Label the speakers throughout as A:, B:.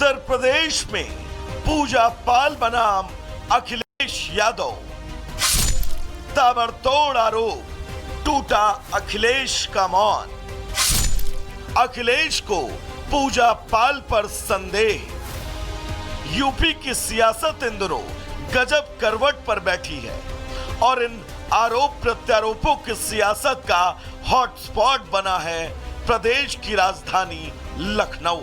A: उत्तर प्रदेश में पूजा पाल बनाम अखिलेश यादव। ताबड़तोड़ आरोप, टूटा अखिलेश का मौन। अखिलेश को पूजा पाल पर संदेह। यूपी की सियासत इन दिनों गजब करवट पर बैठी है और इन आरोप प्रत्यारोपों की सियासत का हॉटस्पॉट बना है प्रदेश की राजधानी लखनऊ।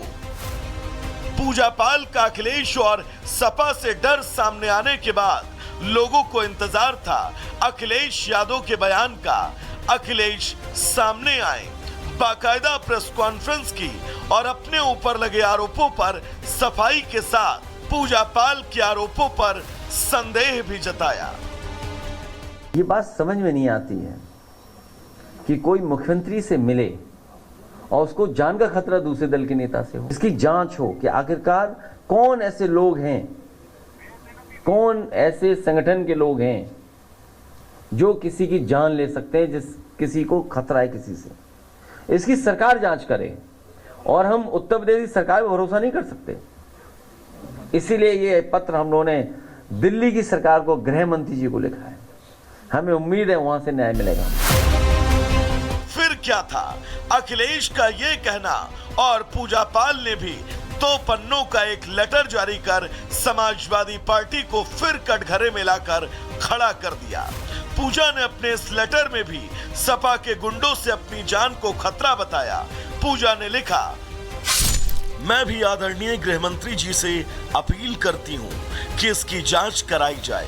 A: पूजा पाल का अखिलेश और सपा से डर सामने आने के बाद लोगों को इंतजार था अखिलेश यादव के बयान का। अखिलेश सामने आए, बाकायदा प्रेस कॉन्फ्रेंस की और अपने ऊपर लगे आरोपों पर सफाई के साथ पूजा पाल के आरोपों पर संदेह भी जताया।
B: ये बात समझ में नहीं आती है कि कोई मुख्यमंत्री से मिले और उसको जान का खतरा दूसरे दल के नेता से हो, इसकी जांच हो कि आखिरकार कौन ऐसे लोग हैं, कौन ऐसे संगठन के लोग हैं जो किसी की जान ले सकते हैं, जिस किसी को खतरा है किसी से। इसकी सरकार जांच करे और हम उत्तर प्रदेश की सरकार पर भरोसा नहीं कर सकते। इसीलिए ये पत्र हम लोगों ने दिल्ली की सरकार को, गृह मंत्री जी को लिखा है। हमें उम्मीद है वहां से न्याय मिलेगा।
A: फिर क्या था अखिलेश का ये कहना और पूजा पाल ने भी 2 पन्नों का एक लेटर जारी कर समाजवादी पार्टी को फिर कटघरे में लाकर खड़ा कर दिया। पूजा ने अपने इस लेटर में भी सपा के गुंडों से अपनी जान को खतरा बताया। पूजा ने लिखा, मैं भी आदरणीय गृह मंत्री जी से अपील करती हूं कि इसकी जांच कराई जाए।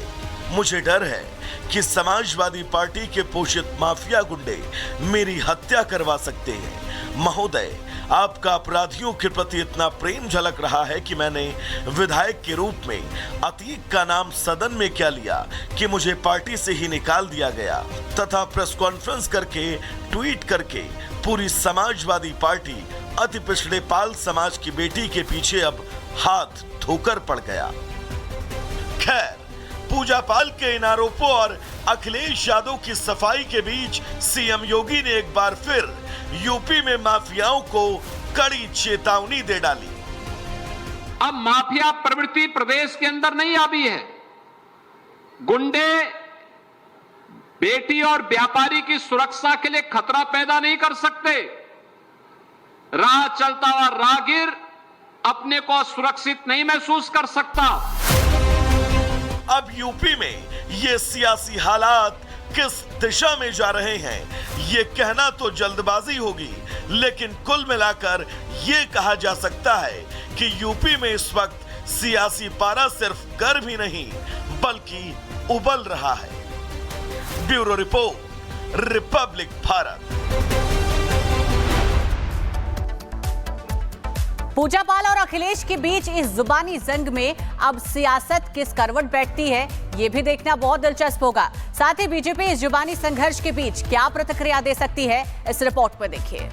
A: मुझे डर है कि समाजवादी पार्टी के पोषित माफिया गुंडे मेरी हत्या करवा सकते हैं। महोदय, आपका अपराधियों के प्रति इतना प्रेम झलक रहा है कि मैंने विधायक के रूप में अतीक का नाम सदन में क्या लिया कि मुझे पार्टी से ही निकाल दिया गया तथा प्रेस कॉन्फ्रेंस करके, ट्वीट करके पूरी समाजवादी पार्टी अति पिछड़े पाल समाज की बेटी के पीछे अब हाथ धोकर पड़ गया। खैर, पूजा पाल के इन आरोपों और अखिलेश यादव की सफाई के बीच सीएम योगी ने एक बार फिर यूपी में माफियाओं को कड़ी चेतावनी दे डाली।
C: अब माफिया प्रवृत्ति प्रदेश के अंदर नहीं आई है। गुंडे बेटी और व्यापारी की सुरक्षा के लिए खतरा पैदा नहीं कर सकते। राह चलता हुआ राहगीर अपने को सुरक्षित नहीं महसूस कर सकता।
A: अब यूपी में ये सियासी हालात किस दिशा में जा रहे हैं, ये कहना तो जल्दबाजी होगी, लेकिन कुल मिलाकर ये कहा जा सकता है कि यूपी में इस वक्त सियासी पारा सिर्फ गर्म ही नहीं बल्कि उबल रहा है। Bureau report, Republic Bharat.
D: Pooja Pal और अखिलेश के बीच इस जुबानी जंग में अब सियासत किस करवट बैठती है, ये भी देखना बहुत दिलचस्प होगा। साथ ही बीजेपी इस जुबानी संघर्ष के बीच क्या प्रतिक्रिया दे सकती है, इस रिपोर्ट पर देखिए।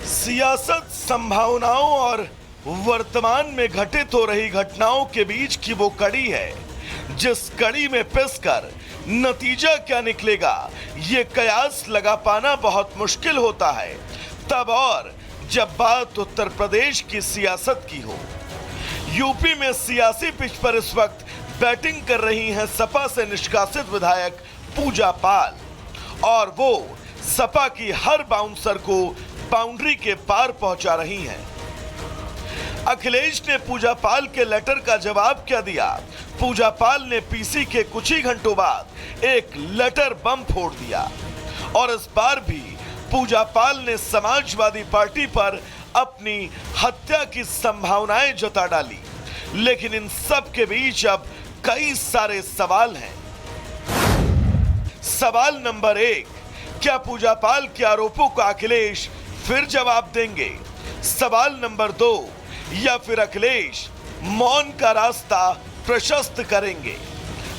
A: सियासत संभावनाओं और वर्तमान में घटित हो रही घटनाओं के बीच की वो कड़ी है जिस कड़ी में पिसकर नतीजा क्या निकलेगा ये कयास लगा पाना बहुत मुश्किल होता है, तब और जब बात उत्तर प्रदेश की सियासत की हो। यूपी में सियासी पिच पर इस वक्त बैटिंग कर रही हैं सपा से निष्कासित विधायक पूजा पाल और वो सपा की हर बाउंसर को बाउंड्री के पार पहुंचा रही हैं। अखिलेश ने पूजा पाल के लेटर का जवाब क्या दिया? पूजा पाल ने पीसी के कुछ ही घंटों बाद एक लेटर बम फोड़ दिया और इस बार भी पूजा पाल ने समाजवादी पार्टी पर अपनी हत्या की संभावनाएं जता डाली। लेकिन इन सब के बीच अब कई सारे सवाल हैं। सवाल नंबर 1, क्या पूजा पाल के आरोपों का अखिलेश फिर जवाब देंगे? सवाल नंबर 2, या फिर अखिलेश मौन का रास्ता प्रशस्त करेंगे?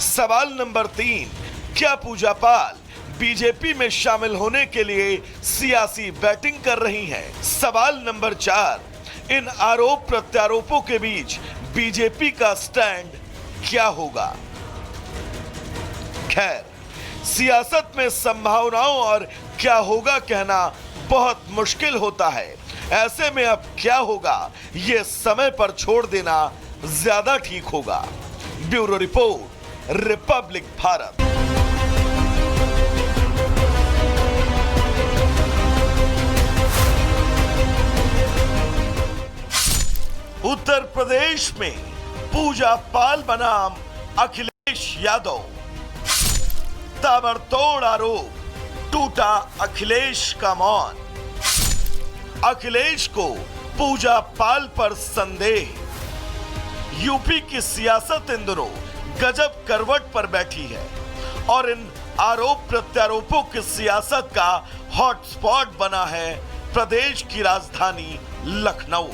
A: सवाल नंबर 3, क्या पूजा पाल बीजेपी में शामिल होने के लिए सियासी बैटिंग कर रही हैं? सवाल नंबर 4, इन आरोप प्रत्यारोपों के बीच बीजेपी का स्टैंड क्या होगा। खैर, सियासत में संभावनाओं और क्या होगा कहना बहुत मुश्किल होता है। ऐसे में अब क्या होगा ये समय पर छोड़ देना ज्यादा ठीक होगा। Bureau report, Republic Bharat. Uttar Pradesh में पूजा पाल बनाम अखिलेश यादव। ताबड़तोड़ आरोप, टूटा अखिलेश का मौन। अखिलेश को पूजा पाल पर संदेह। यूपी की सियासत इन दिनों गजब करवट पर बैठी है और इन आरोप प्रत्यारोपों की सियासत का हॉटस्पॉट बना है प्रदेश की राजधानी लखनऊ।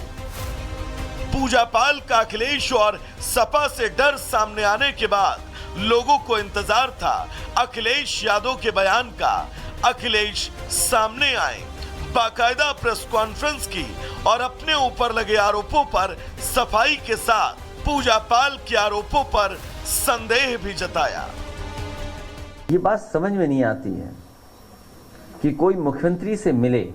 A: पूजा पाल का अखिलेश और सपा से डर सामने आने के बाद लोगों को इंतजार था अखिलेश यादव के बयान का। अखिलेश सामने आए, बाकायदा प्रेस कॉन्फ्रेंस की और अपने ऊपर लगे आरोपों पर सफाई के साथ पूजा पाल के आरोपों पर संदेह भी जताया।
B: ये बात समझ में नहीं आती है कि कोई मुख्यमंत्री से मिले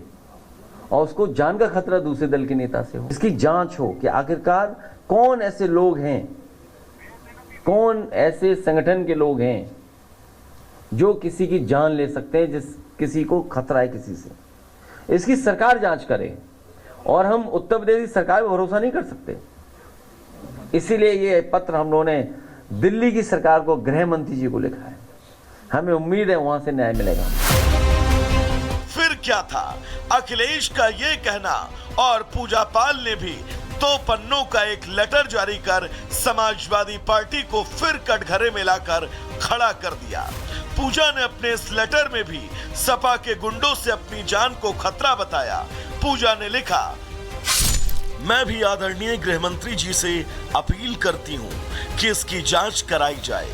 B: और उसको जान का खतरा दूसरे दल के नेता से हो। इसकी जांच हो कि आखिरकार कौन ऐसे लोग हैं, कौन ऐसे संगठन के लोग हैं जो किसी की जान ले सकते हैं, जिस किसी को खतरा है किसी से। इसकी सरकार जांच करे और हम उत्तर प्रदेश की सरकार पर भरोसा नहीं कर सकते। इसीलिए ये पत्र हम लोगों ने दिल्ली की सरकार को, गृह मंत्री जी को लिखा है। हमें उम्मीद है वहां से न्याय मिलेगा।
A: फिर क्या था अखिलेश का ये कहना और पूजा पाल ने भी 2 पन्नों का एक लेटर जारी कर समाजवादी पार्टी को फिर कटघरे में लाकर खड़ा कर दिया। पूजा ने अपने इस लेटर में भी सपा के गुंडों से अपनी जान को खतरा बताया। पूजा ने लिखा, मैं भी आदरणीय गृह मंत्री जी से अपील करती हूं कि इसकी जांच कराई जाए।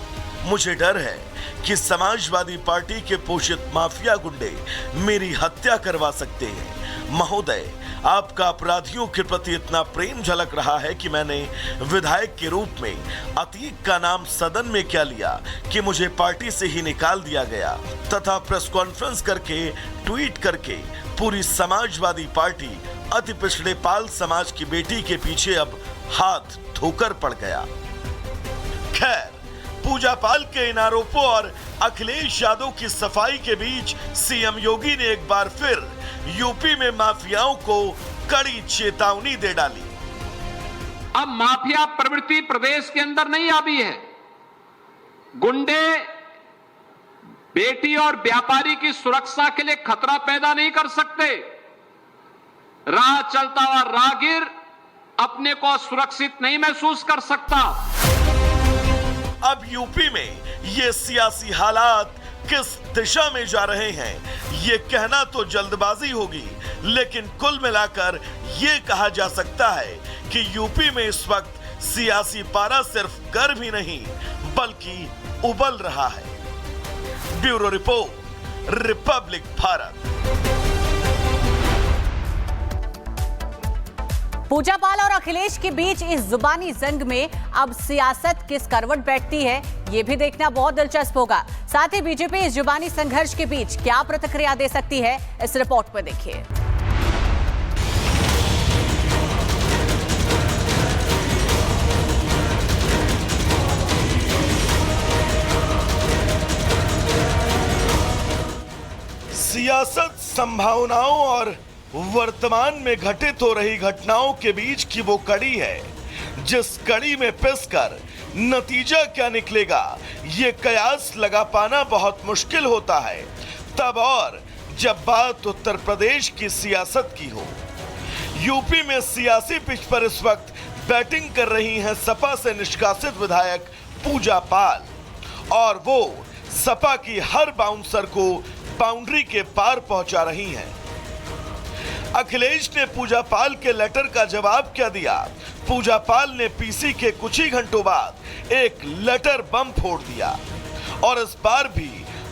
A: मुझे डर है कि समाजवादी पार्टी के पोषित माफिया गुंडे मेरी हत्या करवा सकते हैं। महोदय, आपका अपराधियों के प्रति इतना प्रेम झलक रहा है कि मैंने विधायक के रूप में अतीक का नाम सदन में क्या लिया कि मुझे पार्टी से ही निकाल दिया गया तथा प्रेस कॉन्फ्रेंस करके, ट्वीट करके पूरी समाजवादी पार्टी अति पिछड़े पाल समाज की बेटी के पीछे अब हाथ धोकर पड़ गया। खैर, पूजा पाल के इन आरोपों और अखिलेश यादव की सफाई के बीच सीएम योगी ने एक बार फिर यूपी में माफियाओं को कड़ी चेतावनी दे डाली।
C: अब माफिया प्रवृत्ति प्रदेश के अंदर नहीं आई है। गुंडे बेटी और व्यापारी की सुरक्षा के लिए खतरा पैदा नहीं कर सकते। राह चलता हुआ राहगीर अपने को सुरक्षित नहीं महसूस कर सकता।
A: अब यूपी में ये सियासी हालात किस दिशा में जा रहे हैं ये कहना तो जल्दबाजी होगी, लेकिन कुल मिलाकर ये कहा जा सकता है कि यूपी में इस वक्त सियासी पारा सिर्फ गर्म ही नहीं बल्कि उबल रहा है। Bureau report, Republic Bharat.
D: Pooja Pal और अखिलेश के बीच इस जुबानी जंग में अब सियासत किस करवट बैठती है ये भी देखना बहुत दिलचस्प होगा। साथ ही बीजेपी इस जुबानी संघर्ष के बीच क्या प्रतिक्रिया दे सकती है, इस रिपोर्ट में देखिए।
A: सियासत संभावनाओं और वर्तमान में घटित हो रही घटनाओं के बीच की वो कड़ी है जिस कड़ी में पिसकर नतीजा क्या निकलेगा ये कयास लगा पाना बहुत मुश्किल होता है, तब और जब बात उत्तर प्रदेश की सियासत की हो। यूपी में सियासी पिच पर इस वक्त बैटिंग कर रही हैं सपा से निष्कासित विधायक पूजा पाल और वो सपा की हर बाउंसर को बाउंड्री के पार पहुंचा रही हैं। अखिलेश ने पूजा पाल के लेटर का जवाब क्या दिया? पूजा पाल ने पीसी के कुछ ही घंटों बाद एक लेटर बम फोड़ दिया और इस बार भी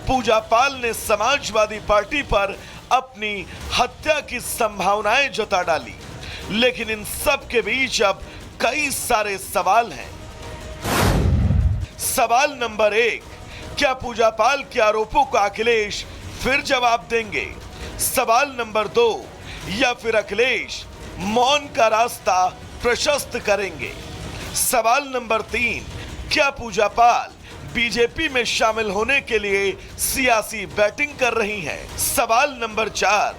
A: पूजा पाल ने समाजवादी पार्टी पर अपनी हत्या की संभावनाएं जता डाली। लेकिन इन सब के बीच अब कई सारे सवाल हैं। सवाल नंबर 1, क्या पूजा पाल के आरोपों का अखिलेश फिर जवाब देंगे? सवाल नंबर 2, या फिर अखिलेश मौन का रास्ता प्रशस्त करेंगे? सवाल नंबर 3, क्या पूजा पाल बीजेपी में शामिल होने के लिए सियासी बैटिंग कर रही हैं? सवाल नंबर 4,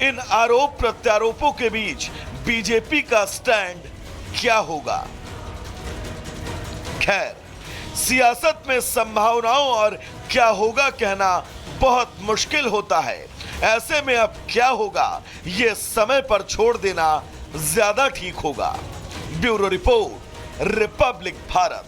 A: इन आरोप प्रत्यारोपों के बीच बीजेपी का स्टैंड क्या होगा? खैर, सियासत में संभावनाओं और क्या होगा कहना बहुत मुश्किल होता है। ऐसे में अब क्या होगा ये समय पर छोड़ देना ज्यादा ठीक होगा। Bureau report, Republic Bharat.